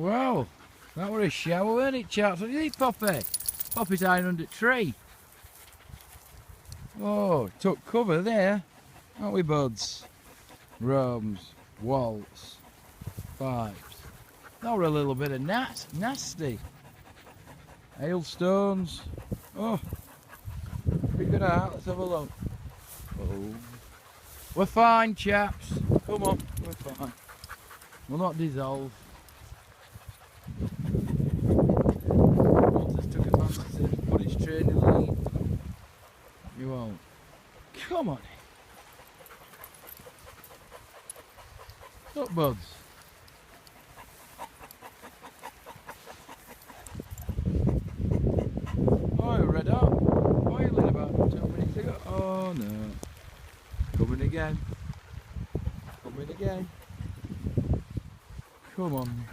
Well, that were a shower, weren't it, chaps? What do you think, Poppy? Poppy's hiding under the tree. Oh, took cover there, aren't we, buds? Rome's, waltz, pipes. That were a little bit of nasty. Hailstones. Oh, figure it out. Let's have a look. Oh, we're fine, chaps. Come on, we're fine. We'll not dissolve. Walter's took a man that says put its training lead. You won't. Come on. Look, buds. Oh, red hot. Boiling about 2 minutes ago. Oh no. Coming again. Coming again. Come on.